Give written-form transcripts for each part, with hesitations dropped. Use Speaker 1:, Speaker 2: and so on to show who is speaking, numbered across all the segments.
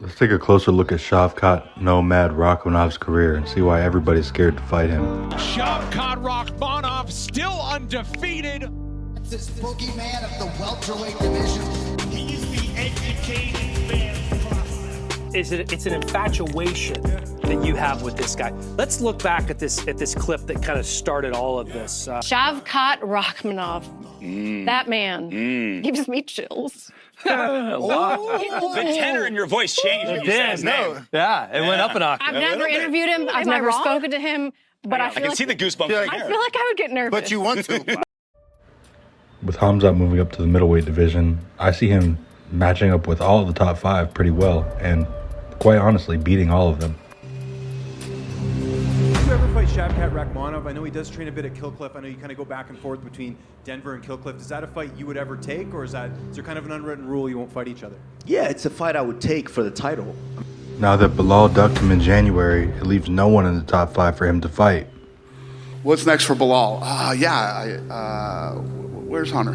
Speaker 1: Let's take a closer look at Shavkat Rakhmonov's career and see why everybody's scared to fight him.
Speaker 2: Shavkat Rakhmonov still undefeated.
Speaker 3: This boogeyman of the welterweight division.
Speaker 4: He's the educated man process.
Speaker 5: It's an infatuation that you have with this guy. Let's look back at this clip that kind of started all of this.
Speaker 6: Shavkat Rakhmonov. That man gives me chills.
Speaker 7: The tenor in your voice changed when you said his name.
Speaker 5: Yeah, it went up an octave.
Speaker 6: I've never interviewed him. I've never spoken to him. But I
Speaker 7: can see the goosebumps.
Speaker 6: I feel like I would get nervous.
Speaker 3: But you want to.
Speaker 1: With Khamzat moving up to the middleweight division, I see him matching up with all of the top 5 pretty well, and quite honestly, beating all of them.
Speaker 8: Did you ever fight Shavkat Rakhmonov? I know he does train a bit at Killcliff. I know you kind of go back and forth between Denver and Killcliff. Is that a fight you would ever take, or is there kind of an unwritten rule you won't fight each other?
Speaker 9: Yeah, it's a fight I would take for the title.
Speaker 1: Now that Bilal ducked him in January, it leaves no one in the top 5 for him to fight.
Speaker 10: What's next for Bilal? Where's Hunter?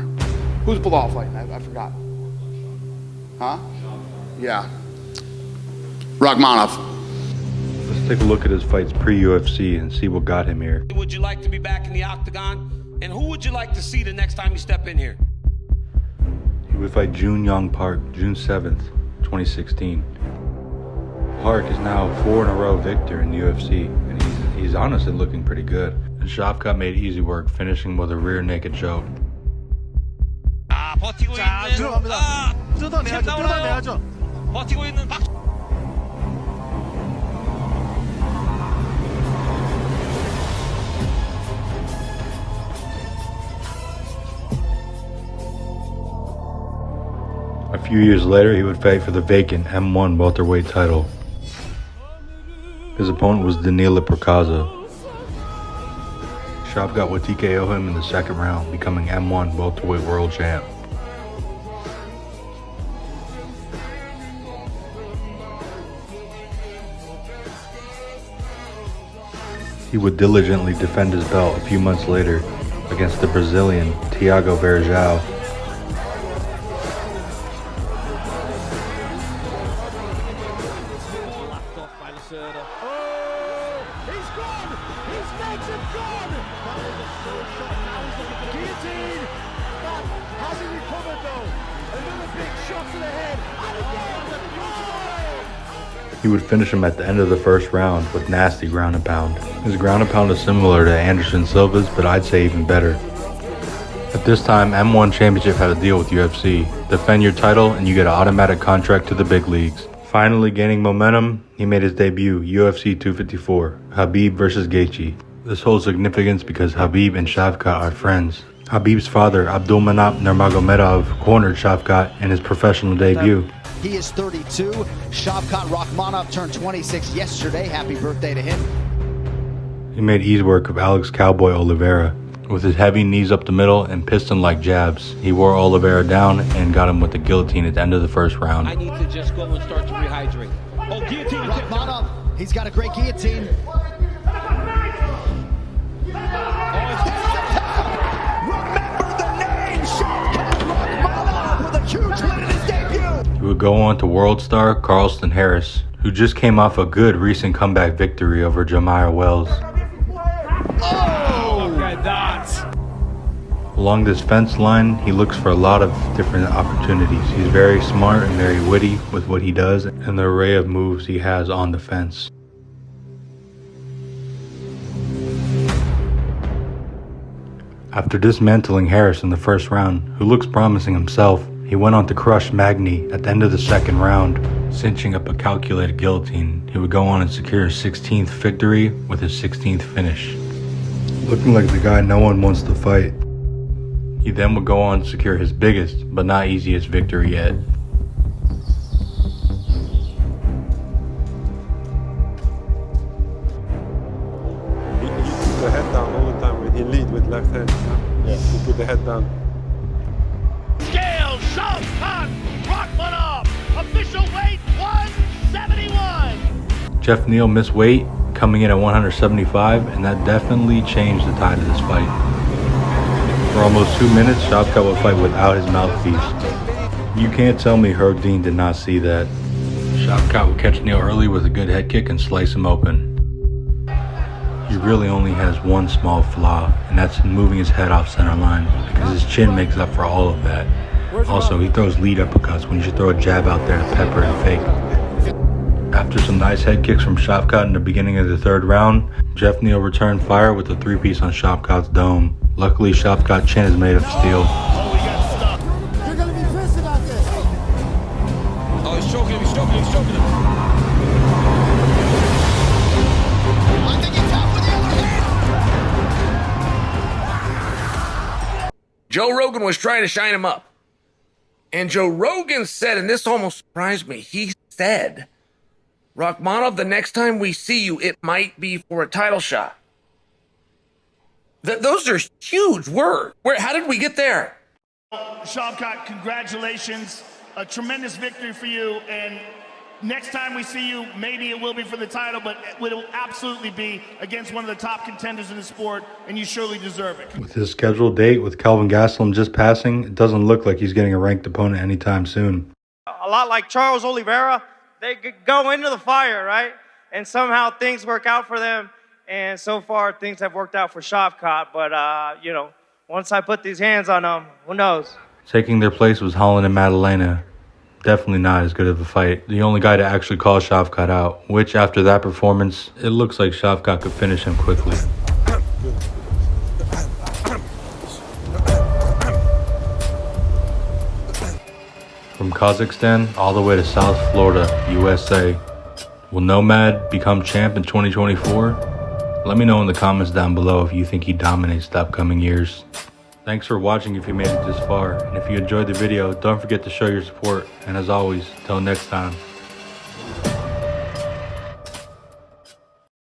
Speaker 10: Who's Bilal fighting? I forgot. Huh? Yeah. Rakhmonov.
Speaker 1: Let's take a look at his fights pre-UFC and see what got him here.
Speaker 11: Would you like to be back in the octagon? And who would you like to see the next time you step in here?
Speaker 1: He would fight Jun Young Park, June 7th, 2016. Park is now 4 in a row victor in the UFC, and he's honestly looking pretty good. And Shavkat made easy work, finishing with a rear naked choke.
Speaker 11: 버티고 있는 뜯어내야죠. 버티고 있는 박.
Speaker 1: A few years later, he would fight for the vacant M1 welterweight title. His opponent was Neal. Shavkat would TKO him in the second round, becoming M1 welterweight world champ. He would diligently defend his belt a few months later against the Brazilian Thiago Verjao. He would finish him at the end of the first round with nasty ground and pound. His ground and pound is similar to Anderson Silva's, but I'd say even better. At this time, M1 Championship had a deal with UFC. Defend your title and you get an automatic contract to the big leagues. Finally gaining momentum, he made his debut, UFC 254, Khabib versus Gaethje. This holds significance because Khabib and Shavkat are friends. Khabib's father, Abdulmanap Nurmagemedov, cornered Shavkat in his professional debut.
Speaker 3: He is 32. Shavkat Rakhmonov turned 26 yesterday. Happy birthday to him.
Speaker 1: He made easy work of Alex Cowboy Oliveira. With his heavy knees up the middle and piston-like jabs, he wore Oliveira down and got him with the guillotine at the end of the first round.
Speaker 11: I need to just go and start to rehydrate. Oh, guillotine!
Speaker 3: Rakhmonov, he's got a great guillotine.
Speaker 1: He would go on to world star Carlston Harris, who just came off a good recent comeback victory over Jamire Wells.
Speaker 3: Oh!
Speaker 11: Look at that!
Speaker 1: Along this fence line, he looks for a lot of different opportunities. He's very smart and very witty with what he does and the array of moves he has on the fence. After dismantling Harris in the first round, who looks promising himself, he went on to crush Magny at the end of the second round, cinching up a calculated guillotine. He would go on and secure his 16th victory with his 16th finish. Looking like the guy no one wants to fight. He then would go on to secure his biggest, but not easiest victory yet.
Speaker 12: He put the head down all the time when he lead with left hand. Yeah. He put the head down.
Speaker 4: Scale Shavkat Rakhmonov, official weight 171.
Speaker 1: Jeff Neal missed weight, coming in at 175, and that definitely changed the tide of this fight. For almost 2 minutes, Shavkat would fight without his mouthpiece. You can't tell me Herb Dean did not see that. Shavkat would catch Neal early with a good head kick and slice him open. He really only has one small flaw, and that's in moving his head off center line, because his chin makes up for all of that. Also, he throws lead uppercuts when you should throw a jab out there to pepper and fake. After some nice head kicks from Shavkat in the beginning of the third round, Geoff Neal returned fire with a three-piece on Shavkat's dome. Luckily, Shavkat's chin is made of steel.
Speaker 4: You're gonna be pissed about this.
Speaker 11: Oh, he's choking him, he's choking him, he's choking him.
Speaker 4: I think he's out with the other hand.
Speaker 11: Joe Rogan was trying to shine him up. And Joe Rogan said, and this almost surprised me, he said, Rakhmonov, the next time we see you, it might be for a title shot. Those are huge words. How did we get there?
Speaker 4: Shavkat, congratulations. A tremendous victory for you. And next time we see you, maybe it will be for the title, but it will absolutely be against one of the top contenders in the sport, and you surely deserve it.
Speaker 1: With his scheduled date with Kelvin Gastelum just passing, it doesn't look like he's getting a ranked opponent anytime soon.
Speaker 13: A lot like Charles Oliveira, they go into the fire, right? And somehow things work out for them. And so far, things have worked out for Shavkat. But, you know, once I put these hands on them, who knows?
Speaker 1: Taking their place was Holland and Madalena. Definitely not as good of a fight. The only guy to actually call Shavkat out, which after that performance, it looks like Shavkat could finish him quickly. From Kazakhstan all the way to South Florida, USA. Will Nomad become champ in 2024? Let me know in the comments down below if you think he dominates the upcoming years. Thanks for watching if you made it this far, and if you enjoyed the video, don't forget to show your support, and as always, till next time.